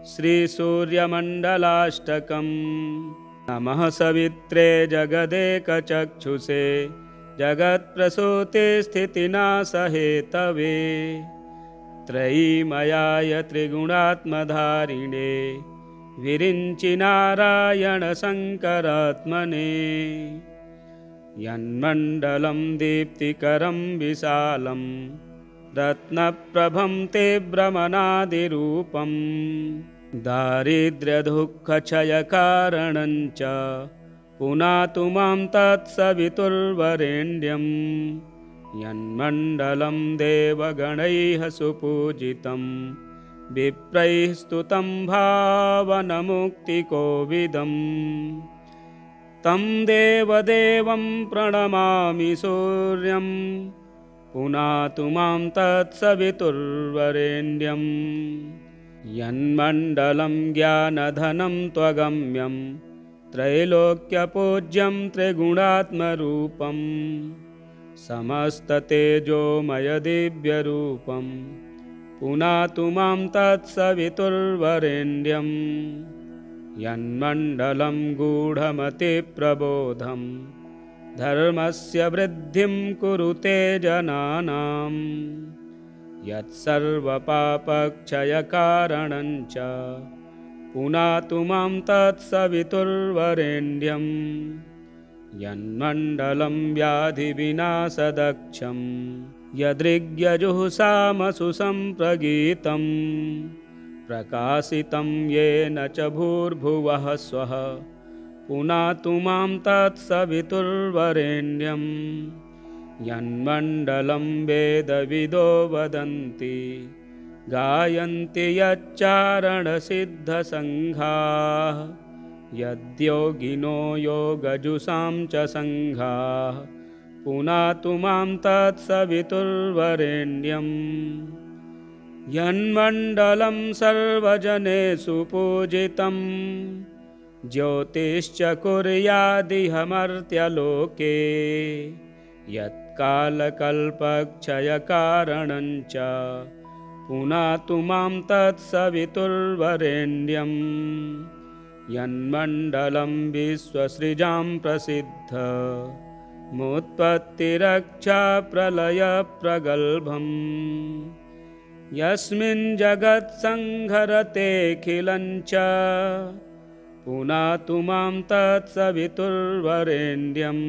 श्रीसूर्यमण्डलाष्टकम्। नमः सवित्रे जगदेकचक्षुषे जगत्प्रसूतिस्थितिनाशहेतवे त्रयीमयाय त्रिगुणात्मधारिणे विरिञ्चि नारायणशङ्करात्मने। यन्मण्डलं दीप्तिकरं विशालं रत्नप्रभं ते भ्रमणादिरूपं दारिद्र्यदुःखक्षयकारणं च पुनातु मां तत्सवितुर्वरेण्यं। यन्मण्डलं देवगणैः सुपूजितं विप्रैः स्तुतं भावनमुक्तिकोविदम् तं देवदेवं प्रणमामि सूर्यं पुनातु मां तत्सवितुर्वरेण्यं। यन्मण्डलं ज्ञानधनं त्वगम्यं त्रैलोक्यपूज्यं त्रिगुणात्मरूपं समस्ततेजोमयदिव्यरूपं पुनातु मां तत्सवितुर्वरेण्यं। यन्मण्डलं गूढमतिप्रबोधं धर्मस्य वृद्धिं कुरुते जनानां यत्सर्वपापक्षयकारणं च पुनातु मां तत्सवितुर्वरेण्यं। यन्मण्डलं व्याधिविनाशदक्षं यदृग्यजुःसामसु सम्प्रगीतं प्रकाशितं येन च भूर्भुवः स्वः पुनातु मां तत्सवितुर्वरेण्यं। यन्मण्डलं वेदविदो वदन्ति गायन्ति यच्चारणसिद्धसङ्घाः यद्योगिनो योगजुषां च सङ्घाः पुनातु मां तत्सवितुर्वरेण्यं। यन्मण्डलं सर्वजनेषु पूजितं ज्योतिश्च कुर्यादिह मर्त्यलोके यत्कालकल्पक्षयकारणं च पुनातु मां तत्सवितुर्वरेण्यं। यन्मण्डलं विश्वसृजां प्रसिद्धमुत्पत्तिरक्षाप्रलयप्रगल्भम् यस्मिन् जगत्संहरतेऽखिलं च पुनातु मां तत्सवितुर्वरेण्यं।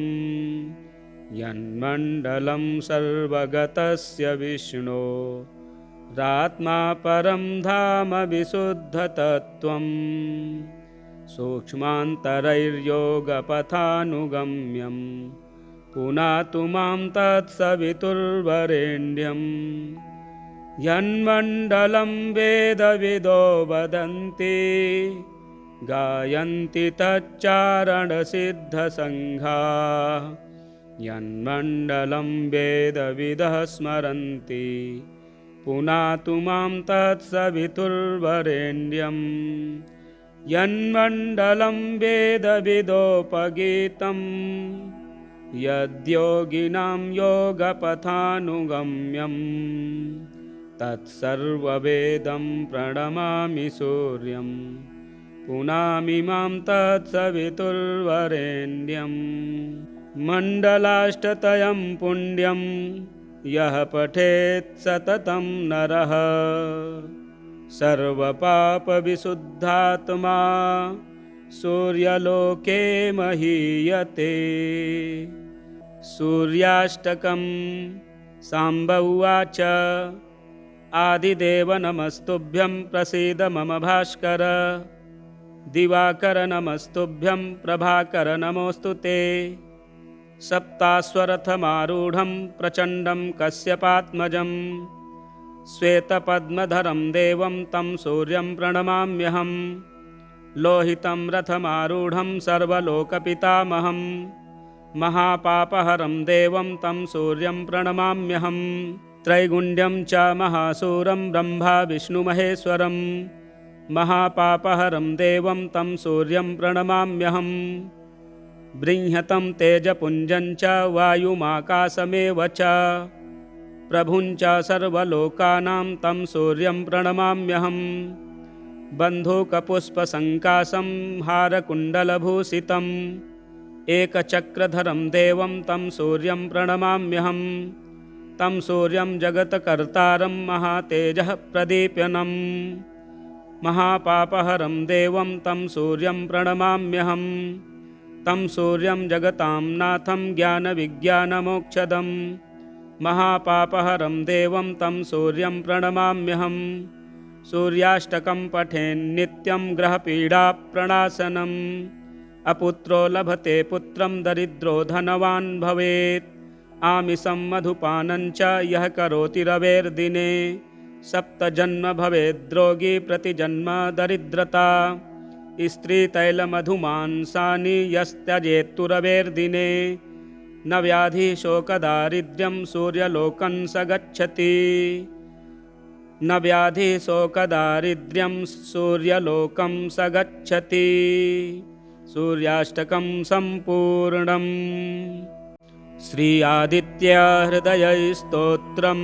यन्मण्डलं सर्वगतस्य विष्णो रात्मा परं धाम विशुद्धतत्त्वं सूक्ष्मान्तरैर्योगपथानुगम्यं पुनातु मां तत्सवितुर्वरेण्यं। यन्मण्डलं वेदविदो वदन्ति गायन्ति तच्चारणसिद्धसङ्घाः यन्मण्डलं वेदविदः स्मरन्ति पुनातु मां तत्सवितुर्वरेण्यं। यन्मण्डलं वेदविदोपगीतं यद्योगिनां योगपथानुगम्यं तत्सर्ववेदं प्रणमामि सूर्यं पुनामि मां तत्सवितुर्वरेण्यं। मण्डलाष्टतयं पुण्यं यः पठेत् सततं नरः सर्वपापविशुद्धात्मा सूर्यलोके महीयते। सूर्याष्टकं साम्ब उवाच आदिदेव नमस्तुभ्यं प्रसीद मम भास्कर दिवाकर नमस्तुभ्यं प्रभाकर नमोऽस्तु ते। सप्ताश्वरथमारूढं प्रचण्डं कश्यपात्मजं श्वेतपद्मधरं देवं तं सूर्यं प्रणमाम्यहं। लोहितं रथमारूढं सर्वलोकपितामहं महापापहरं देवं तं सूर्यं प्रणमाम्यहं। त्रैगुण्यं च महासूरं ब्रह्मा विष्णुमहेश्वरं महापापहरं देवं तं सूर्यं प्रणमाम्यहं। बृंहतं तेजपुञ्जं च वायुमाकाशमेव च प्रभुं च सर्वलोकानां तं सूर्यं प्रणमाम्यहं। बन्धूकपुष्पसङ्काशं हारकुण्डलभूषितम् एकचक्रधरं देवं तं सूर्यं प्रणमाम्यहं तं सूर्यं जगत्कर्तारं महातेजः प्रदीप्यनं महापापहरं देवं तं सूर्यं प्रणमाम्यहं तं सूर्यं जगतां नाथं ज्ञानविज्ञानमोक्षदं महापापहरं देवं तं सूर्यं प्रणमाम्यहं सूर्याष्टकं पठेन्नित्यं ग्रहपीडाप्रणाशनम् अपुत्रो लभते पुत्रं दरिद्रो धनवान् भवेत् आमिषं मधुपानं च यः करोति रवेर्दिने सप्तजन्म भवेद्रोगी प्रतिजन्म दरिद्रता स्त्रीतैलमधुमांसानि यस्त्यजेत्तु रवेर्दिने न व्याधिः शोकदारिद्र्यं सूर्यलोकं स गच्छति न व्याधिः शोकदारिद्र्यं सूर्यलोकं स गच्छति। सूर्याष्टकं सम्पूर्णम्। श्री आदित्य हृदय स्तोत्रम्।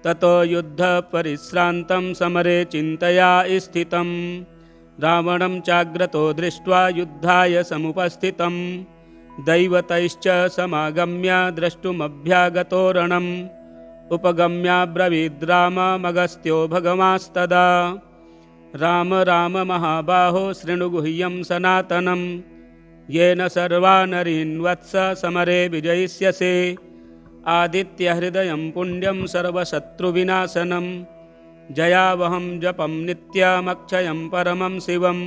ततो युद्ध परिश्रान्तं समरे चिन्तया स्थितं रावणं चाग्रतो दृष्ट्वा युद्धाय समुपस्थितं दैवतैश्च समागम्य द्रष्टुमभ्यागतो रणम् उपगम्याब्रवीद्राममगस्त्यो भगवांस्तदा राम राम महाबाहो शृणु गुह्यं सनातनं येन सर्वा नरीन् वत्स समरे विजयिष्यसे आदित्यहृदयं पुण्यं सर्वशत्रुविनाशनं जयावहं जपं नित्यमक्षयं परमं शिवं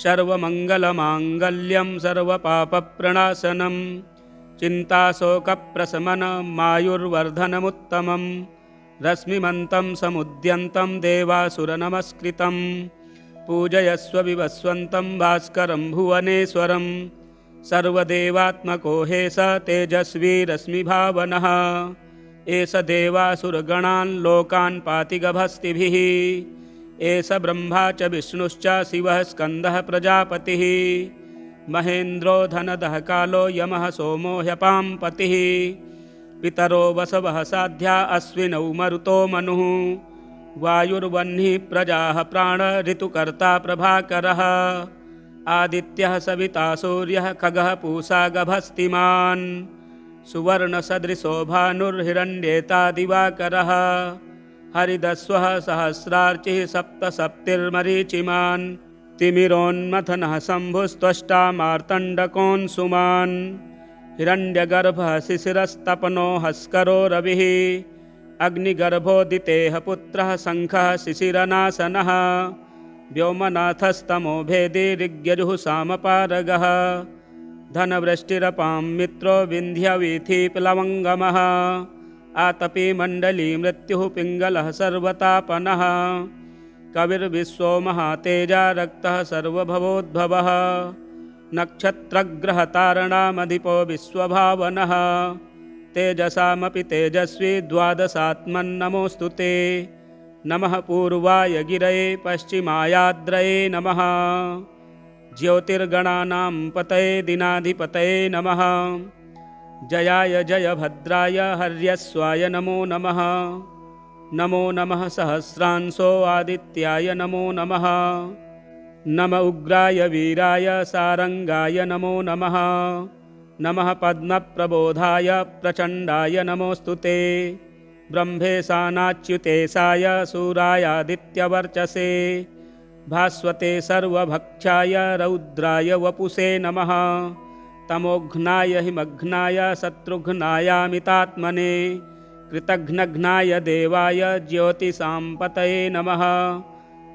सर्वमङ्गलमाङ्गल्यं सर्वपापप्रणाशनं चिन्ताशोकप्रशमनमायुर्वर्धनमुत्तमं रश्मिमन्तं समुद्यन्तं देवासुरनमस्कृतं पूजयस्व विवस्वन्तं भास्करं भुवनेश्वरं सर्वदेवात्मको हे स तेजस्वी रश्मिभावनः एष देवासुरगणान् लोकान् पाति गभस्तिभिः एष ब्रह्मा च विष्णुश्च शिवः स्कन्दः प्रजापतिः महेन्द्रो धनदः कालो यमः सोमो ह्यपां पतिः पितरो वसवः साध्या अश्विनौ मरुतो मनुः वायुर्वह्निः प्रजाः प्राण ऋतुकर्ता प्रभाकरः आदित्यः सविता सूर्यः खगः पूषा गभस्तिमान् सुवर्णसदृशो भानुर्हिरण्येता दिवाकरः हरिदस्वः सहस्रार्चिः सप्तसप्तिर्मरीचिमान् तिमिरोन्मथनः शम्भुस्त्वष्टा मार्तण्डकोऽंशुमान् हिरण्यगर्भः शिशिरस्तपनो हस्करो रविः अग्निगर्भोदितेः पुत्रः शङ्खः शिशिरनाशनः व्योमनाथस्तमो भेदी ऋग्यजुः सामपारगः धनवृष्टिरपां मित्रो विन्ध्यवीथिप्लवङ्गमः आतपी मण्डली मृत्युः पिङ्गलः सर्वतापनः कविर्विश्वो महातेजा रक्तः सर्वभवोद्भवः नक्षत्रग्रहतारणामधिपो विश्वभावनः तेजसामपि तेजस्वी द्वादशात्मन्नमोऽस्तु ते नमः पूर्वाय गिरये पश्चिमायाद्रये नमः ज्योतिर्गणानां पतये दिनाधिपतये नमः जयाय जयभद्राय हर्यस्वाय नमो नमः नमो नमः सहस्रांशो आदित्याय नमो नमः नम उग्राय वीराय सारंगाय नमो नमः नमः पद्मप्रबोधाय प्रचण्डाय नमोऽस्तु ते ब्रह्मेशानाच्युतेशाय सूरायादित्यवर्चसे भास्वते सर्वभक्षाय रौद्राय वपुषे नमः तमोघ्नाय हिमघ्नाय शत्रुघ्नायामितात्मने कृतघ्नघ्नाय देवाय ज्योतिषां पतये नमः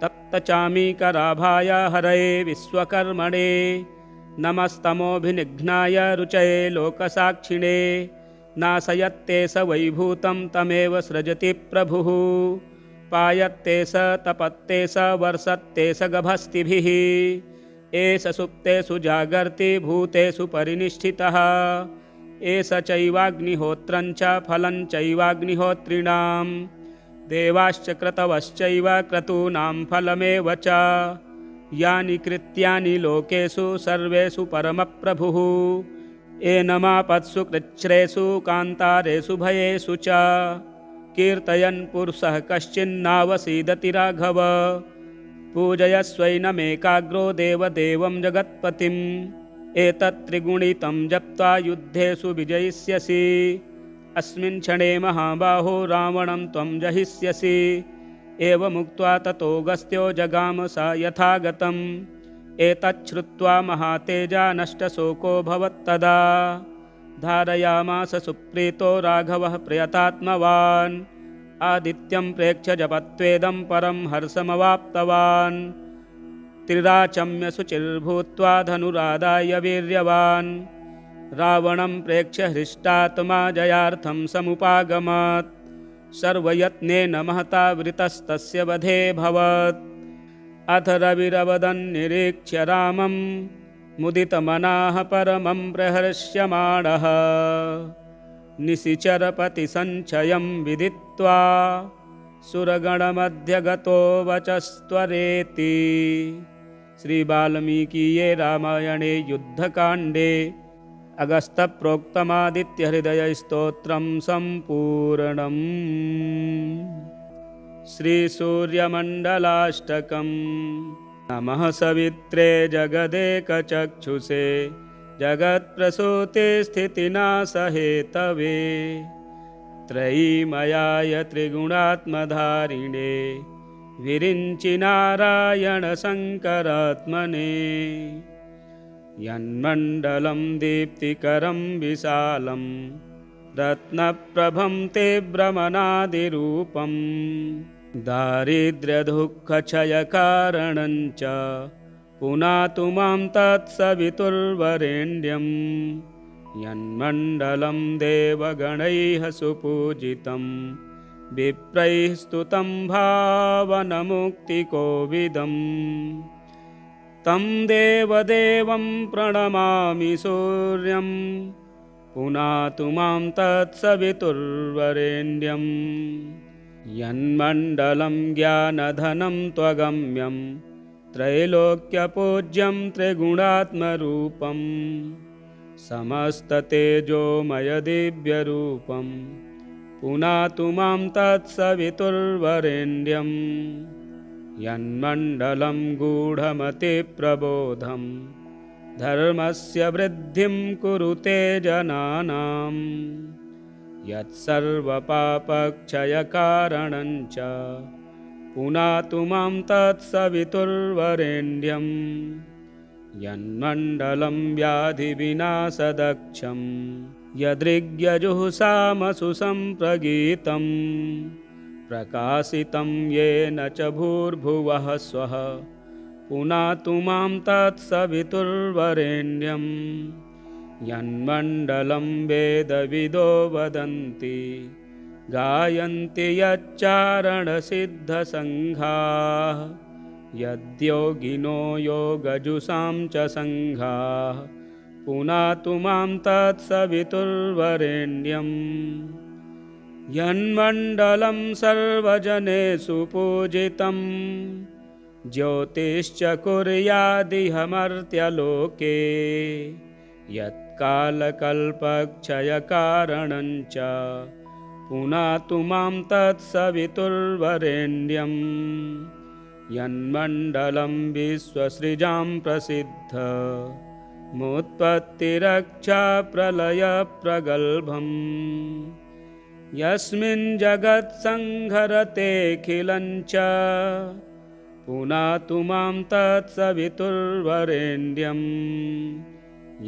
तप्तचामीकराभाय हरये विश्वकर्मणे नमस्तमोभिनिघ्नाय रुचये लोकसाक्षिणे नाशयत्ते स वैभूतं तमेव सृजति प्रभुः पायत्ते स तपत्ते स वर्षत्ते स गभस्तिभिः एष सुप्तेषु जागर्ति भूतेषु परिनिष्ठितः एष चैवाग्निहोत्रं च फलं चैवाग्निहोत्रिणां देवाश्च क्रतवश्चैव क्रतूनां फलमेव च यानि कृत्यानि लोकेषु सर्वेषु परमप्रभुः एनमापत्सु कृच्छ्रेषु कान्तारेषु भयेषु च कीर्तयन् पुरुषः कश्चिन्नावसीदति राघव पूजयस्वैनमेकाग्रो देवदेवं जगत्पतिम् एतत् त्रिगुणितं जप्त्वा युद्धेषु विजयिष्यसि अस्मिन् क्षणे महाबाहो रावणं त्वं जहिष्यसि एवमुक्त्वा ततोऽगस्त्यो जगाम स यथागतम् एतच्छ्रुत्वा महातेजा नष्टशोकोऽभवत्तदा धारयामास सुप्रीतो राघवः प्रयतात्मवान् आदित्यं प्रेक्ष्य जपत्वेदं परं हर्षमवाप्तवान् त्रिराचम्य शुचिर्भूत्वा धनुरादाय वीर्यवान् रावणं प्रेक्ष्य हृष्टात्मा जयार्थं समुपागमत् सर्वयत्नेन महता वृतस्तस्य वधेऽभवत् अथ रविरवदन्निरीक्ष्य रामं मुदितमनाः परमं प्रहर्ष्यमाणः निशिचरपतिसञ्चयं विदित्वा सुरगणमध्यगतो वचस्त्वरेति। श्री वाल्मीकिये रामायणे युद्धकाण्डे अगस्त्यप्रोक्तमादित्यहृदयस्तोत्रं सम्पूर्णम्। श्रीसूर्यमण्डलाष्टकम्। नमः सवित्रे जगदेकचक्षुषे जगत्प्रसूतिस्थितिनाशहेतवे त्रयीमयाय त्रिगुणात्मधारिणे विरिञ्चि नारायणशङ्करात्मने यन्मण्डलं दीप्तिकरं विशालं रत्नप्रभं ते भ्रमणादिरूपं दारिद्र्यदुःखक्षयकारणं च पुनातु मां तत्सवितुर्वरेण्यं यन्मण्डलं देवगणैः सुपूजितं विप्रैः स्तुतं भावनमुक्तिकोविदम् तं देवदेवं प्रणमामि सूर्यं पुनातु मां तत्सवितुर्वरेण्यं यन्मण्डलं ज्ञानधनं त्वगम्यं त्रैलोक्यपूज्यं त्रिगुणात्मरूपं समस्ततेजोमयदिव्यरूपं पुनातु मां तत्सवितुर्वरेण्यं यन्मण्डलं गूढमतिप्रबोधं धर्मस्य वृद्धिं कुरुते जनानां यत्सर्वपापक्षयकारणं च पुनातु मां तत्सवितुर्वरेण्यं यन्मण्डलं व्याधिविनाशदक्षं यदृग्यजुःसामसु सम्प्रगीतं प्रकाशितं येन च भूर्भुवः स्वः पुनातु मां तत्सवितुर्वरेण्यं यन्मण्डलं वेदविदो वदन्ति गायन्ति यच्चारणसिद्धसङ्घाः यद्योगिनो योगजुषां च सङ्घाः पुनातु मां तत्सवितुर्वरेण्यं यन्मण्डलं सर्वजनेषु पूजितं ज्योतिश्च कुर्यादिह मर्त्यलोके यत्कालकल्पक्षयकारणं च पुनातु मां तत्सवितुर्वरेण्यं यन्मण्डलं विश्वसृजां प्रसिद्ध मुत्पत्तिरक्षाप्रलयप्रगल्भम् यस्मिन् जगत्संहरतेऽखिलं च पुनातु मां तत्सवितुर्वरेण्यं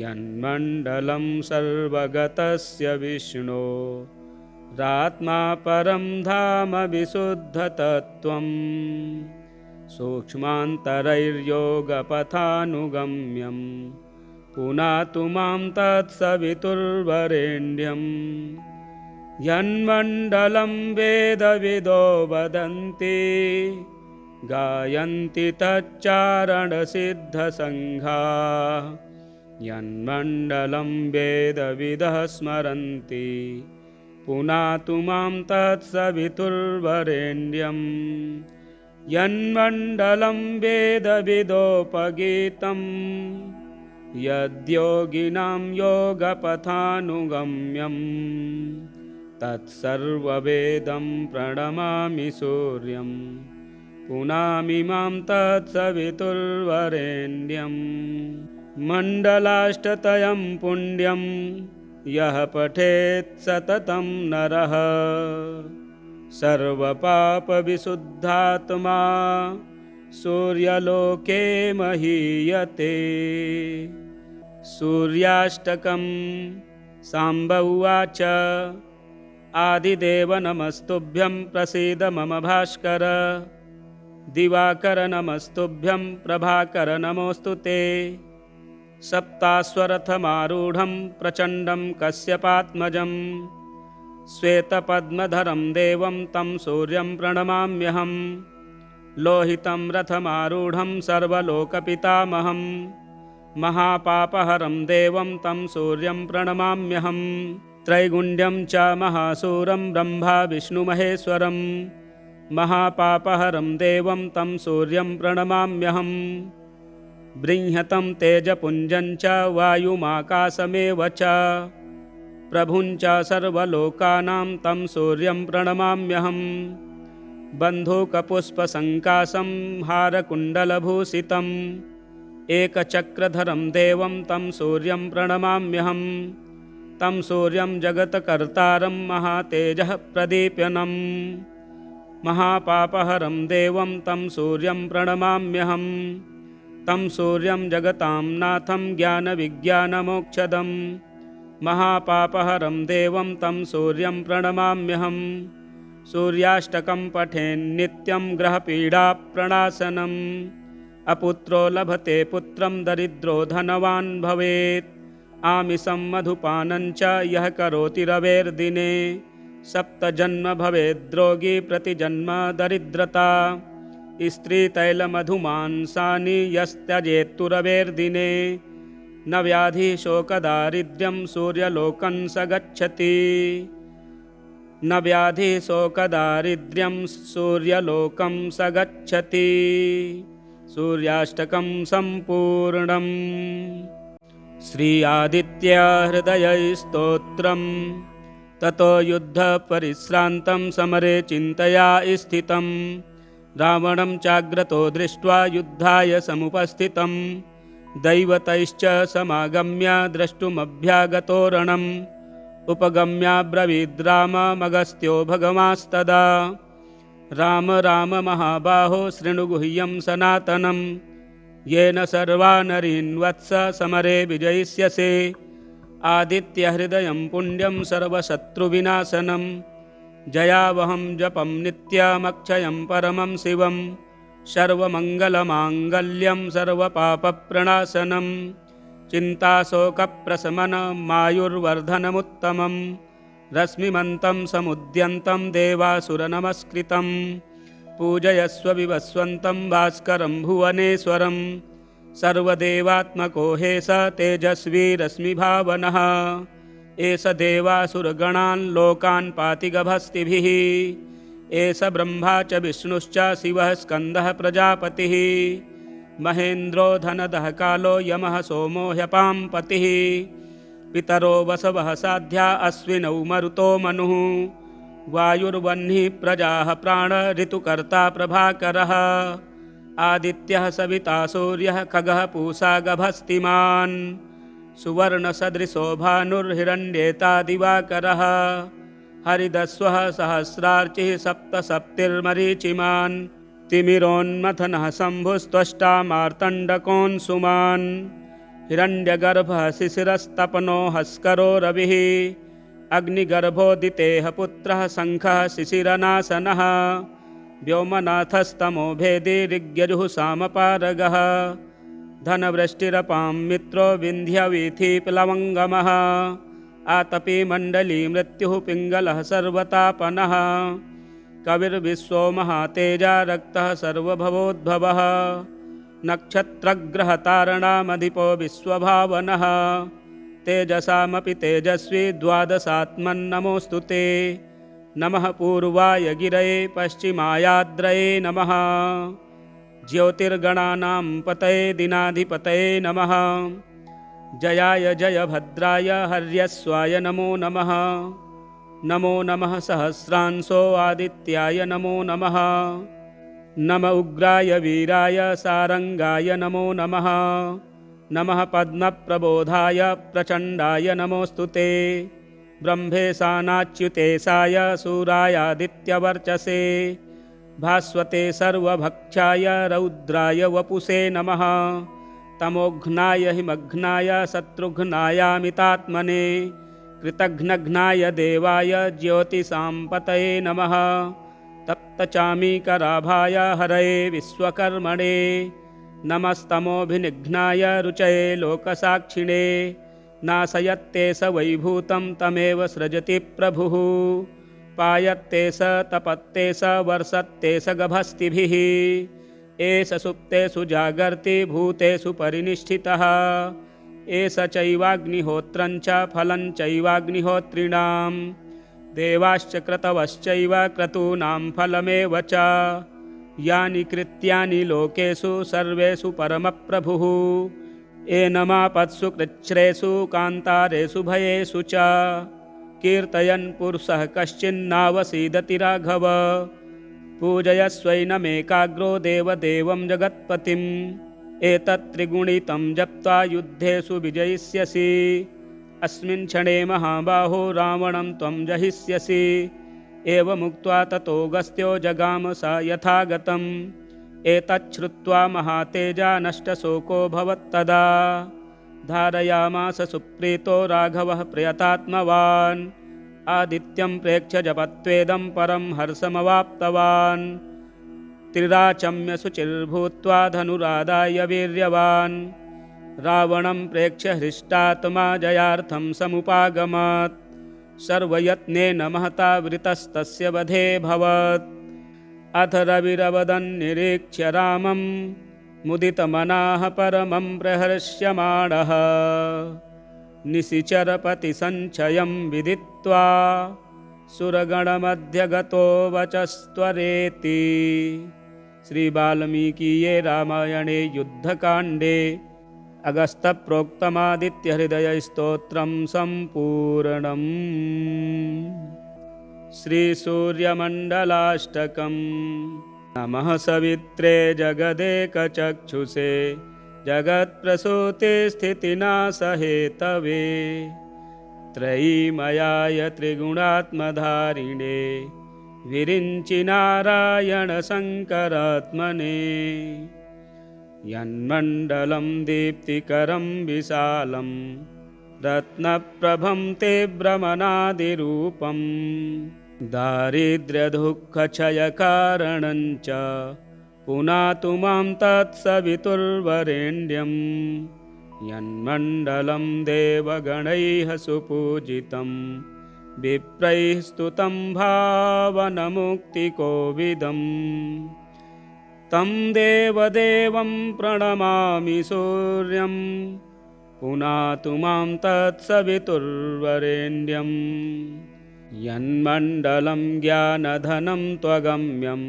यन्मण्डलं सर्वगतस्य विष्णो रात्मा परं धाम विशुद्धतत्त्वं सूक्ष्मान्तरैर्योगपथानुगम्यं पुनातु मां तत्सवितुर्वरेण्यं यन्मण्डलं वेदविदो वदन्ति गायन्ति तच्चारणसिद्धसङ्घाः यन्मण्डलं वेदविदः स्मरन्ति पुनातु मां तत्सवितुर्वरेण्यं यन्मण्डलं वेदविदोपगीतं यद्योगिनां योगपथानुगम्यं तत्सर्ववेदं प्रणमामि सूर्यं पुनामिमां तत्सवितुर्वरेण्यं मण्डलाष्टतयं पुण्यं यः पठेत् सततं नरः सर्वपापविशुद्धात्मा सूर्यलोके महीयते। सूर्याष्टकं साम्ब उवाच आदिदेव नमस्तुभ्यं प्रसीद मम भास्कर दिवाकर नमस्तुभ्यं प्रभाकर नमोऽस्तु ते। सप्ताश्वरथमारूढं प्रचण्डं कश्यपात्मजं श्वेतपद्मधरं देवं तं सूर्यं प्रणमाम्यहं। लोहितं रथमारूढं सर्वलोकपितामहं महापापहरं देवं तं सूर्यं प्रणमाम्यहं। त्रैगुण्यं च महासूरं ब्रह्मा विष्णुमहेश्वरं महापापहरं देवं तं सूर्यं प्रणमाम्यहं। बृंहतं तेजपुञ्जं च वायुमाकाशमेव च प्रभुं च सर्वलोकानां तं सूर्यं प्रणमाम्यहं। बन्धूकपुष्पसङ्काशं हारकुण्डलभूषितम् एकचक्रधरं देवं तं सूर्यं प्रणमाम्यहं। तं सूर्यं जगत्कर्तारं महातेजः प्रदीप्यनं महापापहरं देवं तं सूर्यं प्रणमाम्यहं। तं सूर्यं जगतां नाथं ज्ञानविज्ञानमोक्षदं महापापहरं देवं तं सूर्यं प्रणमाम्यहं। सूर्याष्टकं पठेन्नित्यं ग्रहपीडाप्रणाशनम् अपुत्रो लभते पुत्रं दरिद्रो धनवान् भवेत्। आमिषं मधुपानं च यः करोति रवेर्दिने 7 जन्म भवेद्रोगी प्रतिजन्म दरिद्रता। स्त्रीतैलमधुमांसानि यस्त्यजेत्तु रवेर्दिने न व्याधिशोकदारिद्र्यं सूर्यलोकं स गच्छति। न व्याधिशोकदारिद्र्यं सूर्यलोकं स गच्छति। सूर्याष्टकं सम्पूर्णम्। श्री आदित्य हृदय स्तोत्रम् ततो युद्धपरिश्रान्तं समरे चिन्तया स्थितं रावणं चाग्रतो दृष्ट्वा युद्धाय समुपस्थितं दैवतैश्च समागम्य द्रष्टुमभ्यागतो रणम् उपगम्याब्रवीद् राममगस्त्यो भगवांस्तदा राम राम महाबाहो शृणु गुह्यं सनातनं येन सर्वा नरीन् वत्स समरे विजयिष्यसे। आदित्यहृदयं पुण्यं सर्वशत्रुविनाशनं जयावहं जपं नित्यमक्षयं परमं शिवं सर्वमङ्गलमाङ्गल्यं सर्वपापप्रणाशनं चिन्ताशोकप्रशमनमायुर्वर्धनमुत्तमं रश्मिमन्तं समुद्यन्तं देवासुरनमस्कृतं पूजयस्व विवस्वन्तं भास्करं भुवनेश्वरं सर्वदेवात्मको हे स तेजस्वी रश्मिभावनः एष देवासुरगणान् लोकान् पाति गभस्तिभिः एष ब्रह्मा च विष्णुश्च शिवः स्कन्दः प्रजापतिः महेन्द्रो धनदः कालो यमः सोमो ह्यपां पतिः पितरो वसवः साध्या अश्विनौ मरुतो मनुः वायुर्वह्निः प्रजाः प्राण ऋतुकर्ता प्रभाकरः आदित्यः सविता सूर्यः खगः पूषा गभस्तिमान् सुवर्णसदृशो भानुर्हिरण्येता दिवाकरः हरिदस्वः सहस्रार्चिः सप्तसप्तिर्मरीचिमान् तिमिरोन्मथनः शम्भुस्त्वष्टा मार्तण्डकोऽंशुमान् हिरण्यगर्भः शिशिरस्तपनो हस्करो रविः अग्निगर्भोदितेः पुत्रः शङ्खः शिशिरनाशनः व्योमनाथस्तमो भेदी ऋग्यजुः सामपारगः धनवृष्टिरपां मित्रो विन्ध्यवीथिप्लवङ्गमः आतपी मण्डली मृत्युः पिङ्गलः सर्वतापनः कविर्विश्वो महातेजा रक्तः सर्वभवोद्भवः नक्षत्रग्रहतारणामधिपो विश्वभावनः तेजसामपि तेजस्वी द्वादशात्मन्नमोऽस्तु ते नमः पूर्वाय गिरये पश्चिमायाद्रये नमः ज्योतिर्गणानां पतये दिनाधिपतये नमः जयाय जयभद्राय हर्यस्वाय नमो नमः नमो नमः सहस्रांशो आदित्याय नमो नमः नम उग्राय वीराय सारंगाय नमो नमः। नमः पद्मप्रबोधाय प्रचण्डाय नमोऽस्तुते। ब्रह्मेशानाच्युतेशाय सूरायादित्यवर्चसे भास्वते सर्वभक्षाय रौद्राय वपुषे नमः। तमोघ्नाय हिमघ्नाय शत्रुघ्नायामितात्मने कृतघ्नघ्नाय देवाय ज्योतिषाम्पतये नमः। तप्तचामीकराभाय हरये विश्वकर्मणे नमस्तमोभिनिघ्नाय रुचये लोकसाक्षिणे नाशयत्ते स वैभूतं तमेव सृजति प्रभुः पायत्ते स तपत्ते स वर्षत्ते स गभस्तिभिः एष सुप्तेषु जागर्ति भूतेषु परिनिष्ठितः एष चैवाग्निहोत्रं च फलं चैवाग्निहोत्रिणां देवाश्च क्रतवश्चैव क्रतूनां फलमेव च यानि कृत्यानि लोकेषु सर्वेषु परमप्रभुः एनमापत्सु कृच्छ्रेषु कान्तारेषु भयेषु च कीर्तयन् पुरुषः कश्चिन्नावसीदति राघव पूजयस्वैनमेकाग्रो देवदेवं जगत्पतिम् एतत् त्रिगुणितं जप्त्वा युद्धेषु विजयिष्यसि अस्मिन् क्षणे महाबाहो रावणं त्वं जहिष्यसि एवमुक्त्वा ततोऽगस्त्यो जगाम स यथागतम् एतच्छ्रुत्वा महातेजा नष्टशोकोऽभवत्तदा धारयामास सुप्रीतो राघवः प्रयतात्मवान् आदित्यं प्रेक्ष्य जपत्वेदं परं हर्षमवाप्तवान् त्रिराचम्य शुचिर्भूत्वा धनुरादाय वीर्यवान् रावणं प्रेक्ष्य हृष्टात्मा जयार्थं समुपागमत् सर्वयत्नेन महता वृतस्तस्य वधेऽभवत् अथ रविरवदन्निरीक्ष्य रामं मुदितमनाः परमं प्रहर्ष्यमाणः निशिचरपतिसञ्चयं विदित्वा सुरगणमध्यगतो वचस्त्वरेति। श्रीवाल्मीकीये रामायणे युद्धकाण्डे अगस्त्यप्रोक्तमादित्यहृदयस्तोत्रं सम्पूर्णम्। श्रीसूर्यमण्डलाष्टकम्। नमः सवित्रे जगदेकचक्षुषे जगत्प्रसूतिस्थितिनाशहेतवे त्रयीमयाय त्रिगुणात्मधारिणे विरिञ्चि नारायणशङ्करात्मने यन्मण्डलं दीप्तिकरं विशालं रत्नप्रभं ते भ्रमणादिरूपं दारिद्र्यदुःखक्षयकारणं च पुनातु मां तत्सवितुर्वरेण्यं यन्मण्डलं देवगणैः सुपूजितं विप्रैः स्तुतं भावनमुक्तिकोविदम् तं देवदेवं प्रणमामि सूर्यं पुनातु मां तत्सवितुर्वरेण्यं यन्मण्डलं ज्ञानधनं त्वगम्यं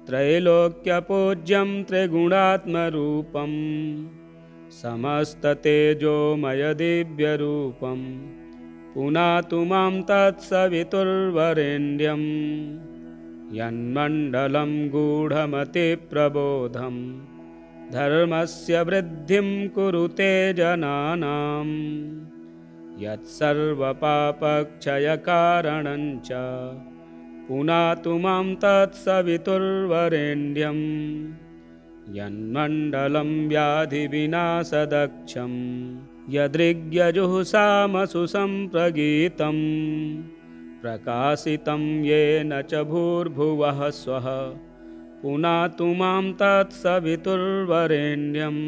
त्रैलोक्यपूज्यं त्रिगुणात्मरूपं समस्ततेजोमयदिव्यरूपं पुनातु मां तत्सवितुर्वरेण्यं यन्मण्डलं गूढमतिप्रबोधं धर्मस्य वृद्धिं कुरुते जनानां यत्सर्वपापक्षयकारणं च पुनातु मां तत्सवितुर्वरेण्यं यन्मण्डलं व्याधिविनाशदक्षं यदृग्यजुःसामसु सम्प्रगीतं प्रकाशितं येन च भूर्भुवः स्वः पुनातु मां तत्सवितुर्वरेण्यं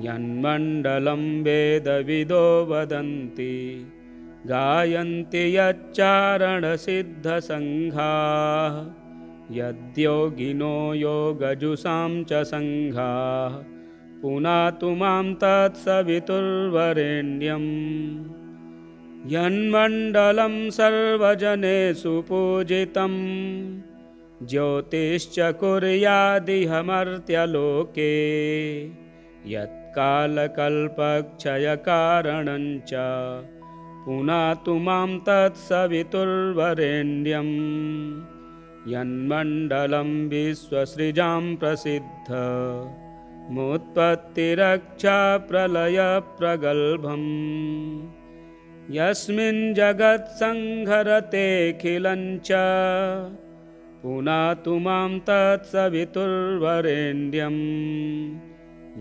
यन्मण्डलं वेदविदो वदन्ति गायन्ति यच्चारणसिद्धसङ्घाः यद्योगिनो योगजुषां च सङ्घाः पुनातु मां तत्सवितुर्वरेण्यं यन्मण्डलं सर्वजनेषु पूजितं ज्योतिश्च कुर्यादिह मर्त्यलोके यत्कालकल्पक्षयकारणं च पुनातु मां तत्सवितुर्वरेण्यं यन्मण्डलं विश्वसृजां प्रसिद्धमुत्पत्तिरक्षा प्रलयप्रगल्भम् यस्मिन् जगत्संहरतेऽखिलं च पुनातु मां तत्सवितुर्वरेण्यं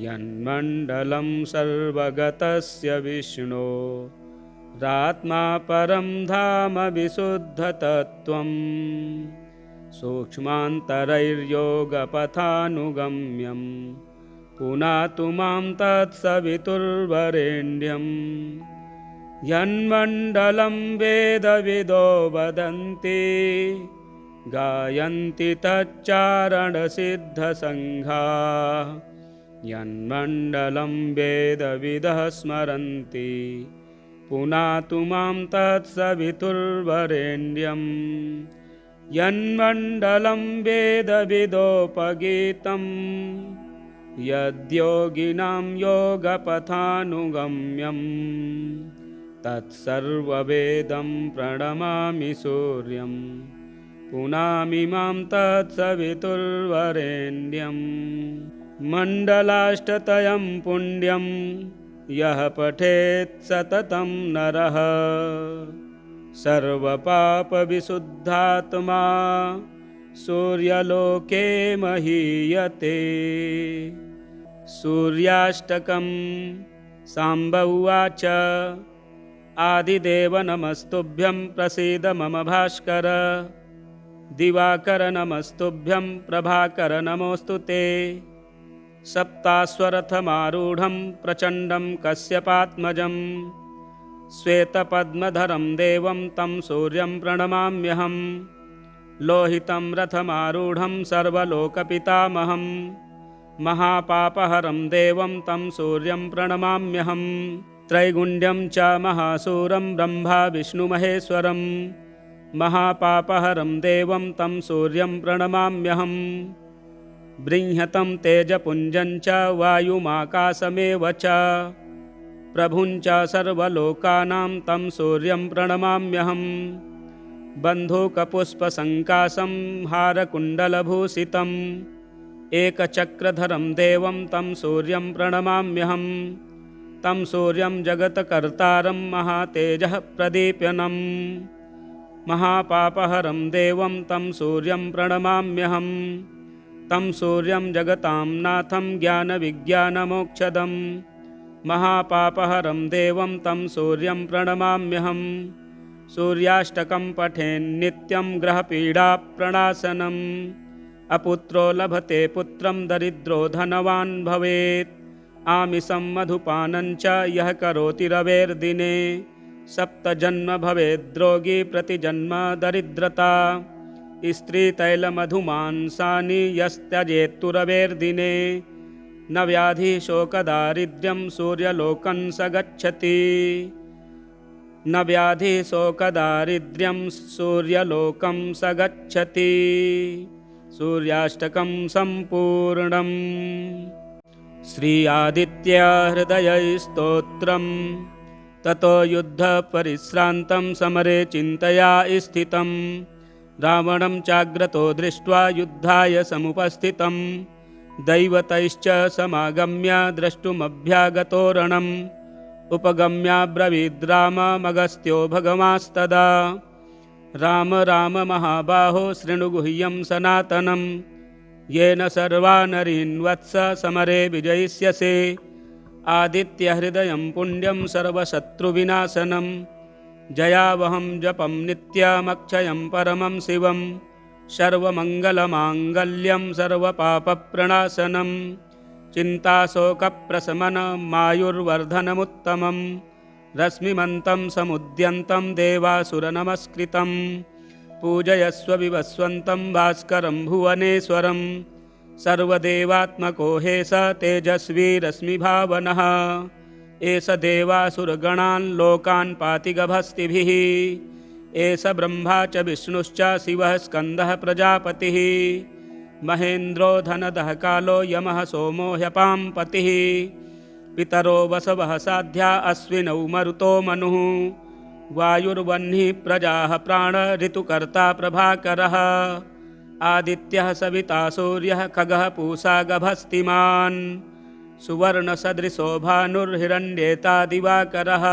यन्मण्डलं सर्वगतस्य विष्णो रात्मा परं धाम विशुद्धतत्त्वं सूक्ष्मान्तरैर्योगपथानुगम्यं पुनातु मां तत्सवितुर्वरेण्यं यन्मण्डलं वेदविदो वदन्ति गायन्ति तच्चारणसिद्धसङ्घाः यन्मण्डलं वेदविदः स्मरन्ति पुनातु मां तत्सवितुर्वरेण्यं यन्मण्डलं वेदविदोपगीतं यद्योगिनां योगपथानुगम्यं तत्सर्ववेदं प्रणमामि सूर्यं पुनामि मां तत्सवितुर्वरेण्यं मण्डलाष्टतयं पुण्यं यः पठेत् सततं नरः सर्वपापविशुद्धात्मा सूर्यलोके महीयते। सूर्याष्टकं साम्ब उवाच आदिदेव नमस्तुभ्यं प्रसीद मम भास्कर दिवाकर नमस्तुभ्यं प्रभाकर नमोऽस्तु ते सप्ताश्वरथमारूढं प्रचण्डं कश्यपात्मजं श्वेतपद्मधरं देवं तं सूर्यं प्रणमाम्यहं लोहितं रथमारूढं सर्वलोकपितामहं महापापहरं देवं तं सूर्यं प्रणमाम्यहं त्रैगुण्यं च महासूरं ब्रह्मा विष्णुमहेश्वरं महापापहरं देवं तं सूर्यं प्रणमाम्यहं बृंहतं तेजपुञ्जं च वायुमाकाशमेव च प्रभुं च सर्वलोकानां तं सूर्यं प्रणमाम्यहं बन्धूकपुष्पसङ्काशं हारकुण्डलभूषितम् एकचक्रधरं देवं तं सूर्यं प्रणमाम्यहं तं सूर्यं जगत्कर्तारं महातेजः प्रदीप्यनं महापापहरं देवं तं सूर्यं प्रणमाम्यहं तं सूर्यं जगतां नाथं ज्ञानविज्ञानमोक्षदं महापापहरं देवं तं सूर्यं प्रणमाम्यहं सूर्याष्टकं पठेन्नित्यं ग्रहपीडाप्रणाशनम् अपुत्रो लभते पुत्रं दरिद्रो धनवान् भवेत् आमिषं मधुपानं च यः करोति रवेर्दिने सप्तजन्म भवेद्रोगी प्रतिजन्म दरिद्रता स्त्रीतैलमधुमांसानि यस्त्यजेत्तु रवेर्दिने न व्याधिशोकदारिद्र्यं सूर्यलोकं स गच्छति न व्याधिशोकदारिद्र्यं सूर्यलोकं स गच्छति। सूर्याष्टकं सम्पूर्णम्। श्री आदित्य हृदय स्तोत्रम्। ततो युद्ध परिश्रान्तं समरे चिन्तया स्थितं रावणं चाग्रतो दृष्ट्वा युद्धाय समुपस्थितं दैवतैश्च समागम्य द्रष्टुमभ्यागतो रणम् उपगम्याब्रवीद्राममगस्त्यो भगवांस्तदा राम राम महाबाहो शृणुगुह्यं सनातनं येन सर्वा नरीन् वत्स समरे विजयिष्यसे आदित्यहृदयं पुण्यं सर्वशत्रुविनाशनं जयावहं जपं नित्यमक्षयं परमं शिवं सर्वमङ्गलमाङ्गल्यं सर्वपापप्रणाशनं चिन्ताशोकप्रशमनमायुर्वर्धनमुत्तमं रश्मिमन्तं समुद्यन्तं देवासुरनमस्कृतं पूजयस्व विवस्वन्तं भास्करं भुवनेश्वरं सर्वदेवात्मको हेस तेजस्वी रश्मिभावनः एष देवासुरगणान् लोकान् पाति गभस्तिभिः एष ब्रह्मा च विष्णुश्च शिवः स्कन्दः प्रजापतिः महेन्द्रो धनदः कालो यमः सोमो ह्यपां पतिः पितरो वसवः साध्या अश्विनौ मरुतो मनुः वायुर्वह्निः प्रजाः प्राण ऋतुकर्ता प्रभाकरः आदित्यः सविता सूर्यः खगः पूषा गभस्तिमान् सुवर्णसदृशो भानुर्हिरण्येता दिवाकरः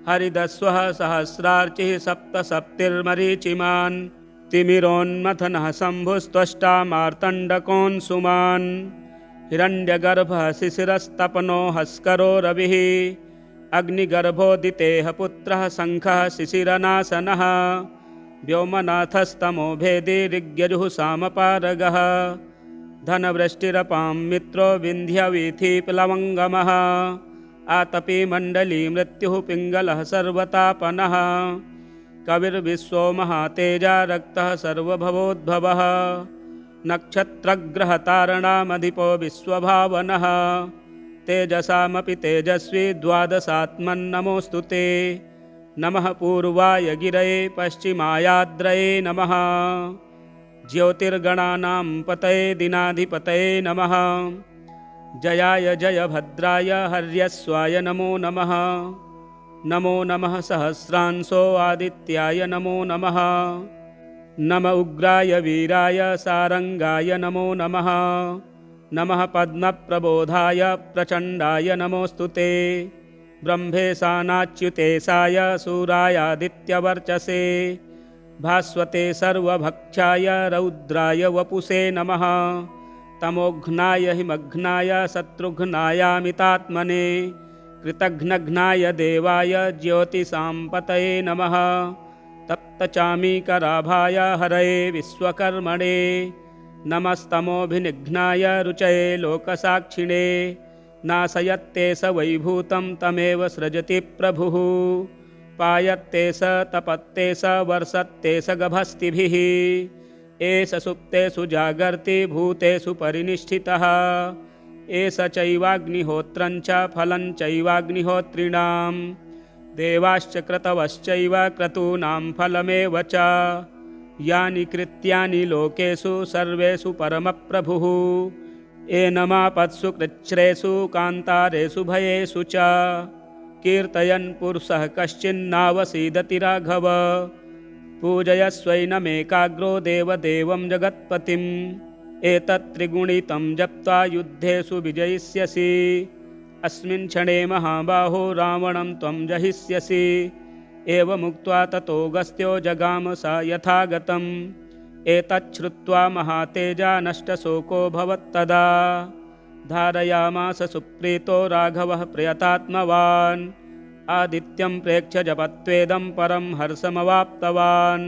हरिदस्वः सहस्रार्चिः सप्तसप्तिर्मरीचिमान् तिमिरोन्मथनः शम्भुस्त्वष्टा मार्तण्डकोऽंशुमान् हिरण्यगर्भः शिशिरस्तपनो हस्करो रविः अग्निगर्भोदितेः पुत्रः शङ्खः शिशिरनाशनः व्योमनाथस्तमो भेदी ऋग्यजुः सामपारगः धनवृष्टिरपां मित्रो विन्ध्यवीथीप्लवङ्गमः आतपी मण्डली मृत्युः पिङ्गलः सर्वतापनः कविर्विश्वो महातेजा रक्तः सर्वभवोद्भवः नक्षत्रग्रहतारणामधिपो विश्वभावनः तेजसामपि तेजस्वी द्वादशात्मन्नमोऽस्तु ते नमः पूर्वाय गिरये पश्चिमायाद्रये नमः ज्योतिर्गणानां पतये दिनाधिपतये नमः जयाय जयभद्राय हर्यस्वाय नमो नमः नमो नमः सहस्रांशो आदित्याय नमो नमः नम उग्राय वीराय सारंगाय नमो नमः नमः पद्मप्रबोधाय प्रचण्डाय नमोऽस्तु ते ब्रह्मेशानाच्युतेशाय सूरायादित्यवर्चसे भास्वते सर्वभक्षाय रौद्राय वपुषे नमः तमोघ्नाय हिमघ्नाय शत्रुघ्नायामितात्मने कृतघ्नघ्नाय देवाय ज्योतिषां पतये नमः तप्तचामीकराभाय हरये विश्वकर्मणे नमस्तमोभिनिघ्नाय रुचये लोकसाक्षिणे नाशयत्ते स वैभूतं तमेव सृजति प्रभुः पायत्ते स तपत्ते स वर्षत्ते स गभस्तिभिः एष सुप्तेषु जागर्ति भूतेषु परिनिष्ठितः एष चैवाग्निहोत्रं च फलं चैवाग्निहोत्रिणां देवाश्च क्रतवश्चैव क्रतूनां फलमेव च यानि कृत्यानि लोकेषु सर्वेषु परमप्रभुः एनमापत्सु कृच्छ्रेषु कान्तारेषु भयेषु च कीर्तयन् पुरुषः कश्चिन्नावसीदति राघव पूजयस्वैनमेकाग्रो देवदेवं जगत्पतिम् एतत् त्रिगुणितं जप्त्वा युद्धेषु विजयिष्यसि अस्मिन् क्षणे महाबाहो रावणं त्वं जहिष्यसि एवमुक्त्वा ततोऽगस्त्यो जगाम स यथागतम् एतच्छ्रुत्वा महातेजा नष्टशोको भवत्तदा धारयामास सुप्रीतो राघवः प्रयतात्मवान् आदित्यं प्रेक्ष्य जपत्वेदं परं हर्षमवाप्तवान्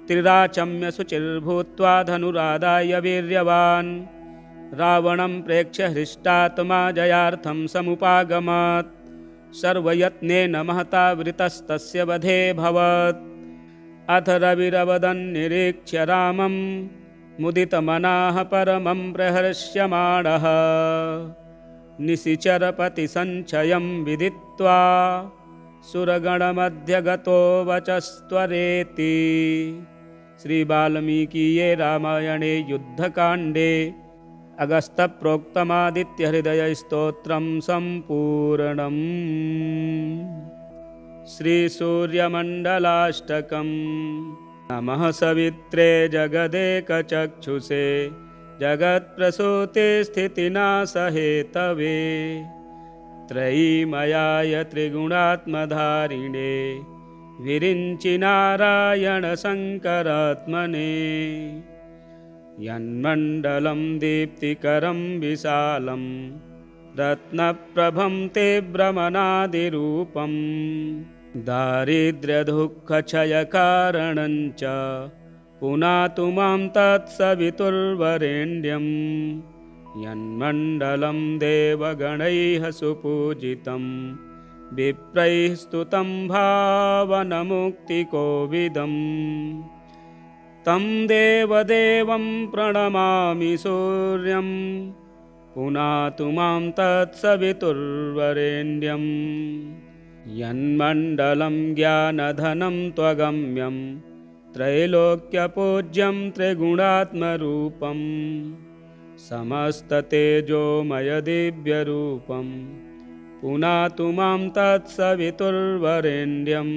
त्रिराचम्य शुचिर्भूत्वा धनुरादाय वीर्यवान् रावणं प्रेक्ष्य हृष्टात्मा जयार्थं समुपागमत् सर्वयत्नेन महता वृतस्तस्य वधेऽभवत् अथ रविरवदन्निरीक्ष्य रामं मुदितमनाः परमं प्रहर्ष्यमाणः निशिचरपतिसञ्चयं विदित्वा सुरगणमध्यगतो वचस्त्वरेति। श्रीवाल्मीकीये रामायणे युद्धकाण्डे अगस्त्यप्रोक्तमादित्यहृदयस्तोत्रं सम्पूर्णम्। श्रीसूर्यमण्डलाष्टकम्। नमः सवित्रे जगदेकचक्षुषे जगत्प्रसूतिस्थितिनाशहेतवे त्रयीमयाय त्रिगुणात्मधारिणे विरिञ्चि नारायणशङ्करात्मने यन्मण्डलं दीप्तिकरं विशालं रत्नप्रभं ते भ्रमणादिरूपं दारिद्र्यदुःखक्षयकारणं च पुनातु मां तत्सवितुर्वरेण्यं यन्मण्डलं देवगणैः सुपूजितं विप्रैः स्तुतं भावनमुक्तिकोविदम् तं देवदेवं प्रणमामि सूर्यं पुनातु मां तत्सवितुर्वरेण्यं यन्मण्डलं ज्ञानधनं त्वगम्यं त्रैलोक्यपूज्यं त्रिगुणात्मरूपं समस्ततेजोमयदिव्यरूपं पुनातु मां तत्सवितुर्वरेण्यं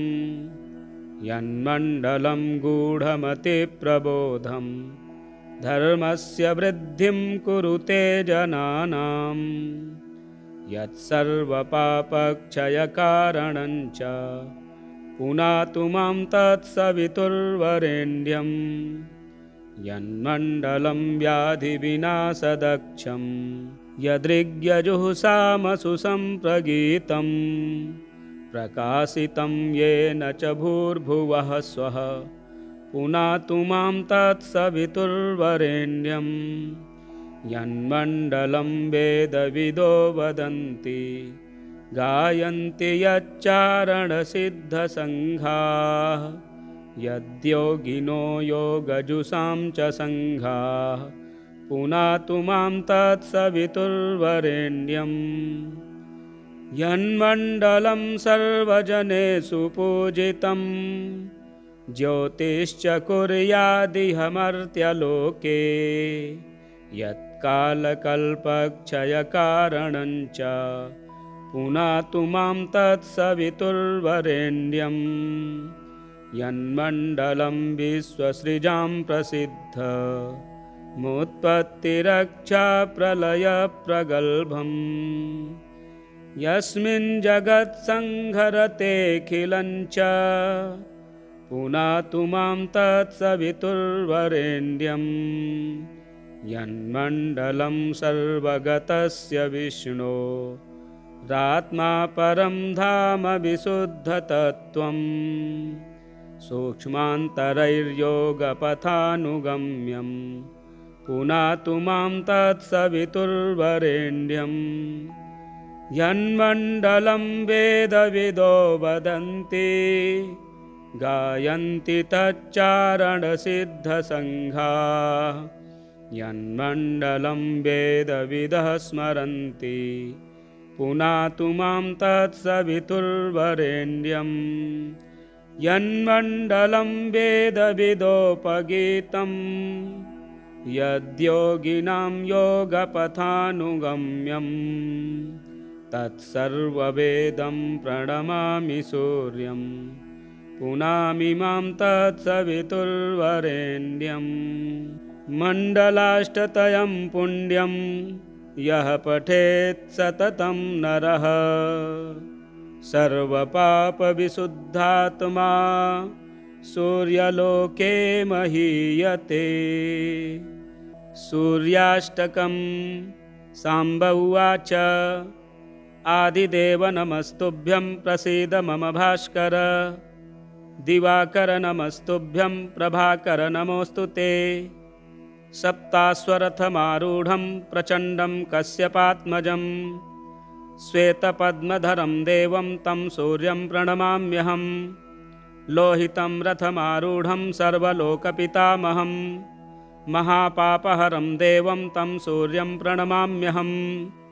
यन्मण्डलं गूढमतिप्रबोधं धर्मस्य वृद्धिं कुरुते जनानां यत्सर्वपापक्षयकारणं च पुनातु मां तत्सवितुर्वरेण्यं यन्मण्डलं व्याधिविनाशदक्षं यदृग्यजुःसामसु सम्प्रगीतं प्रकाशितं येन च भूर्भुवः स्वः पुनातु मां तत्सवितुर्वरेण्यं यन्मण्डलं वेदविदो वदन्ति गायन्ति यच्चारणसिद्धसङ्घाः यद्योगिनो योगजुषां च सङ्घाः पुनातु मां तत्सवितुर्वरेण्यं यन्मण्डलं सर्वजनेषु पूजितं ज्योतिश्च कुर्यादिह मर्त्यलोके यत्कालकल्पक्षयकारणं च पुनातु मां तत्सवितुर्वरेण्यं यन्मण्डलं विश्वसृजां प्रसिद्धमुत्पत्तिरक्षाप्रलयप्रगल्भम् यस्मिन् जगत्संहरतेऽखिलं च पुनातु मां तत्सवितुर्वरेण्यं यन्मण्डलं सर्वगतस्य विष्णो रात्मा परं धाम विशुद्धतत्त्वं सूक्ष्मान्तरैर्योगपथानुगम्यं पुनातु मां तत्सवितुर्वरेण्यं यन्मण्डलं वेदविदो वदन्ति गायन्ति तच्चारणसिद्धसङ्घाः यन्मण्डलं वेदविदः स्मरन्ति पुनातु मां तत्सवितुर्वरेण्यं यन्मण्डलं वेदविदोपगीतं यद्योगिनां योगपथानुगम्यं तत्सर्ववेदं प्रणमामि सूर्यं पुनामि मां तत्सवितुर्वरेण्यं मण्डलाष्टतयं पुण्यं यः पठेत् सततं नरः सर्वपापविशुद्धात्मा सूर्यलोके महीयते। सूर्याष्टकं साम्ब उवाच आदिदेव नमस्तुभ्यं प्रसीद मम भास्कर दिवाकर नमस्तुभ्यं प्रभाकर नमोऽस्तु ते सप्ताश्वरथमारूढं प्रचण्डं कश्यपात्मजं श्वेतपद्मधरं देवं तं सूर्यं प्रणमाम्यहं लोहितं रथमारूढं सर्वलोकपितामहं महापापहरं देवं तं सूर्यं प्रणमाम्यहं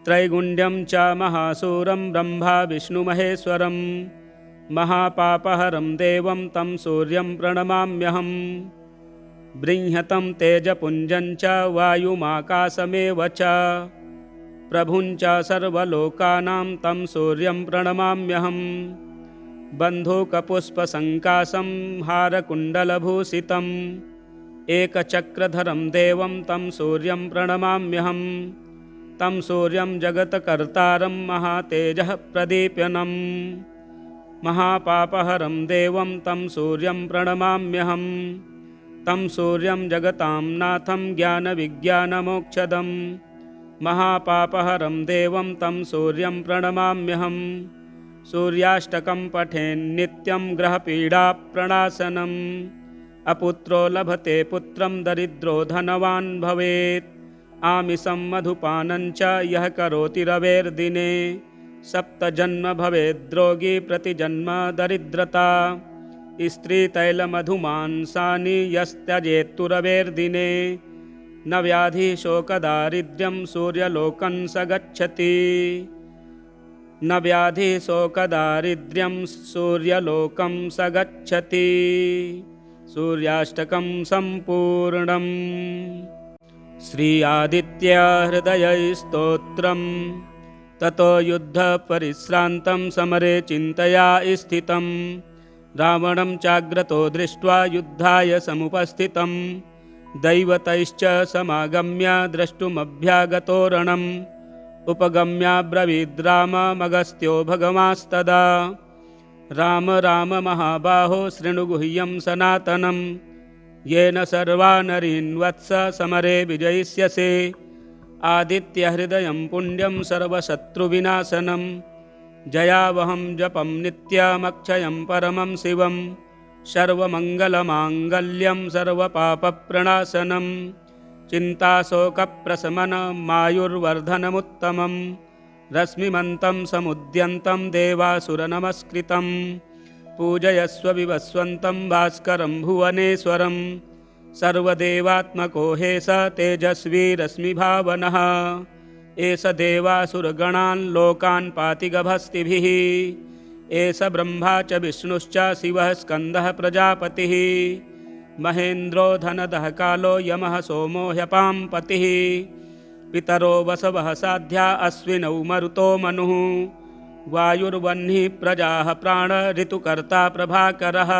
त्रैगुण्यं च महासूरं ब्रह्मा विष्णुमहेश्वरं महापापहरं देवं तं सूर्यं प्रणमाम्यहं बृंहतं तेजपुञ्जं च वायुमाकाशमेव च प्रभुं च सर्वलोकानां तं सूर्यं प्रणमाम्यहं बन्धूकपुष्पसङ्काशं हारकुण्डलभूषितम् एकचक्रधरं देवं तं सूर्यं प्रणमाम्यहं तं सूर्यं जगत्कर्तारं महातेजः प्रदीप्यनं महापापहरं देवं तं सूर्यं प्रणमाम्यहं तं सूर्यं जगतां नाथं ज्ञानविज्ञानमोक्षदं महापापहरं देवं तं सूर्यं प्रणमाम्यहं सूर्याष्टकं पठेन्नित्यं ग्रहपीडाप्रणाशनम् अपुत्रो लभते पुत्रं दरिद्रो धनवान् भवेत् आमिषं मधुपानं च यः करोति रवेर्दिने सप्तजन्म भवेद्रोगी प्रतिजन्म दरिद्रता स्त्रीतैलमधुमांसानि यस्त्यजेत्तु रवेर्दिने न व्याधिशोकदारिद्र्यं सूर्यलोकं स गच्छति न व्याधिशोकदारिद्र्यं सूर्यलोकं स गच्छति। सूर्याष्टकं सम्पूर्णम्। श्री आदित्य हृदय स्तोत्रम् ततो युद्ध परिश्रान्तं समरे चिन्तया स्थितं रावणं चाग्रतो दृष्ट्वा युद्धाय समुपस्थितं दैवतैश्च समागम्य द्रष्टुमभ्यागतो रणम् उपगम्याब्रवीद् राममगस्त्यो भगवांस्तदा राम राम महाबाहो शृणु गुह्यं सनातनं येन सर्वा नरीन् वत्स समरे विजयिष्यसे आदित्यहृदयं पुण्यं सर्वशत्रुविनाशनं जयावहं जपं नित्यमक्षयं परमं शिवं सर्वमङ्गलमाङ्गल्यं सर्वपापप्रणाशनं चिन्ताशोकप्रशमनमायुर्वर्धनमुत्तमं रश्मिमन्तं समुद्यन्तं देवासुरनमस्कृतं पूजयस्व विवस्वन्तं भास्करं भुवनेश्वरं सर्वदेवात्मको हे स तेजस्वी रश्मिभावनः एष देवासुरगणान् लोकान् पाति गभस्तिभिः एष ब्रह्मा च विष्णुश्च शिवः स्कन्दः प्रजापतिः महेन्द्रो धनदः कालो यमः सोमो ह्यपां पतिः पितरो वसवः साध्या अश्विनौ मरुतो मनुः वायुर्वह्निः प्रजाः प्राण ऋतुकर्ता प्रभाकरः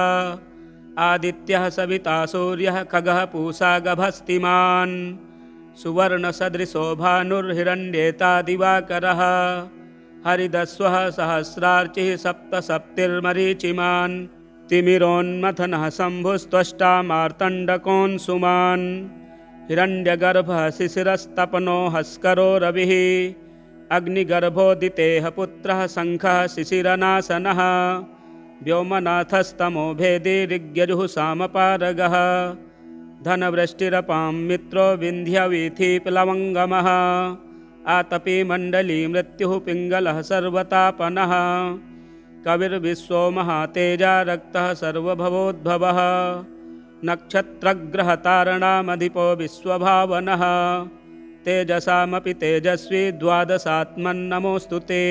आदित्यः सविता सूर्यः खगः पूषा गभस्तिमान् सुवर्णसदृशो भानुर्हिरण्येता दिवाकरः हरिदस्वः सहस्रार्चिः सप्तसप्तिर्मरीचिमान् तिमिरोन्मथनः शम्भुस्त्वष्टा मार्तण्डकोऽंशुमान् हिरण्यगर्भः शिशिरस्तपनो हस्करो रविः अग्निगर्भोदितेः पुत्रः शङ्खः शिशिरनाशनः व्योमनाथस्तमो भेदी ऋग्यजुः सामपारगः धनवृष्टिरपां मित्रो विन्ध्यवीथिप्लवङ्गमः आतपी मण्डली मृत्युः पिङ्गलः सर्वतापनः कविर्विश्वो महातेजा रक्तः सर्वभवोद्भवः नक्षत्रग्रहतारणामधिपो विश्वभावनः तेजसामपि तेजस्वी द्वादशात्मन्नमोऽस्तु ते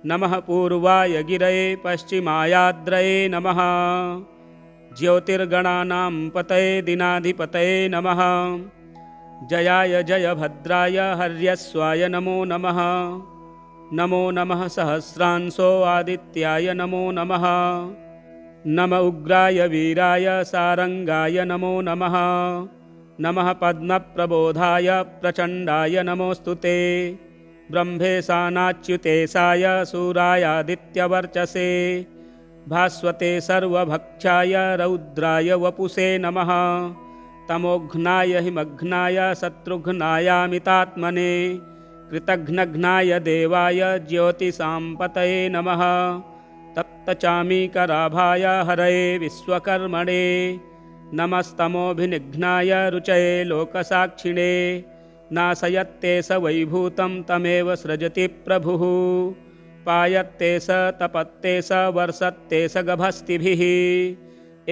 नमः पूर्वाय गिरये पश्चिमायाद्रये नमः ज्योतिर्गणानां पतये दिनाधिपतये नमः जयाय जयभद्राय हर्यस्वाय नमो नमः नमो नमः सहस्रांशो आदित्याय नमो नमः नम उग्राय वीराय सारंगाय नमो नमः नमः पद्मप्रबोधाय प्रचण्डाय नमोऽस्तु ते ब्रह्मेशानाच्युतेशाय सूरायादित्यवर्चसे भास्वते सर्वभक्षाय रौद्राय वपुषे नमः तमोघ्नाय हिमघ्नाय शत्रुघ्नायामितात्मने कृतघ्नघ्नाय देवाय ज्योतिषां पतये नमः तप्तचामीकराभाय हरये विश्वकर्मणे नमस्तमोभिनिघ्नाय रुचये लोकसाक्षिणे नाशयत्ते स वैभूतं तमेव सृजति प्रभुः पायत्ते स तपत्ते स वर्षत्ते स गभस्तिभिः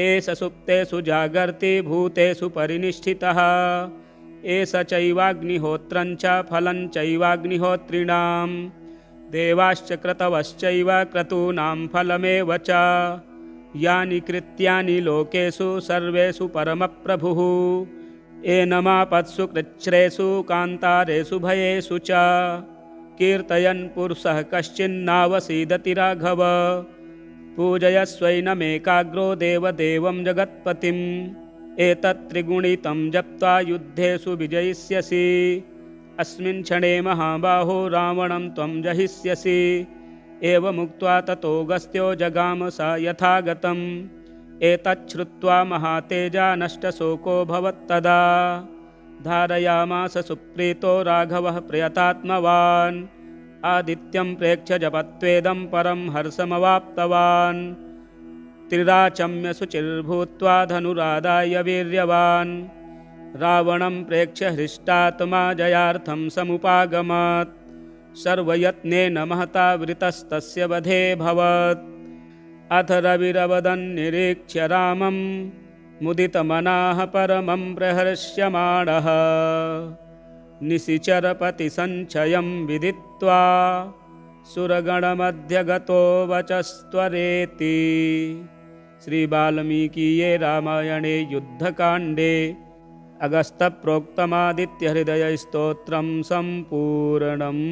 एष सुप्तेषु जागर्ति भूतेषु परिनिष्ठितः एष चैवाग्निहोत्रं च फलं चैवाग्निहोत्रिणां देवाश्च क्रतवश्चैव क्रतूनां फलमेव च यानि कृत्यानि लोकेषु सर्वेषु परमप्रभुः एनमापत्सु कृच्छ्रेषु कान्तारेषु भयेषु च कीर्तयन् पुरुषः कश्चिन्नावसीदति राघव पूजयस्वैनमेकाग्रो देवदेवं जगत्पतिम् एतत् त्रिगुणितं जप्त्वा युद्धेषु विजयिष्यसि अस्मिन् क्षणे महाबाहो रावणं त्वं जहिष्यसि एवमुक्त्वा ततोऽगस्त्यो जगाम स यथागतम् एतच्छ्रुत्वा महातेजा नष्टशोकोऽभवत्तदा धारयामास सुप्रीतो राघवः प्रयतात्मवान् आदित्यं प्रेक्ष्य जपत्वेदं परं हर्षमवाप्तवान् त्रिराचम्य शुचिर्भूत्वा धनुरादाय वीर्यवान् रावणं प्रेक्ष्य हृष्टात्मा जयार्थं समुपागमत् सर्वयत्नेन महता वृतस्तस्य वधेऽभवत् अथ रविरवदन्निरीक्ष्य रामं मुदितमनाः परमं प्रहर्ष्यमाणः निशिचरपतिसञ्चयं विदित्वा सुरगणमध्यगतो वचस्त्वरेति। श्रीवाल्मीकीये रामायणे युद्धकाण्डे अगस्त्यप्रोक्तमादित्यहृदयस्तोत्रं सम्पूर्णम्।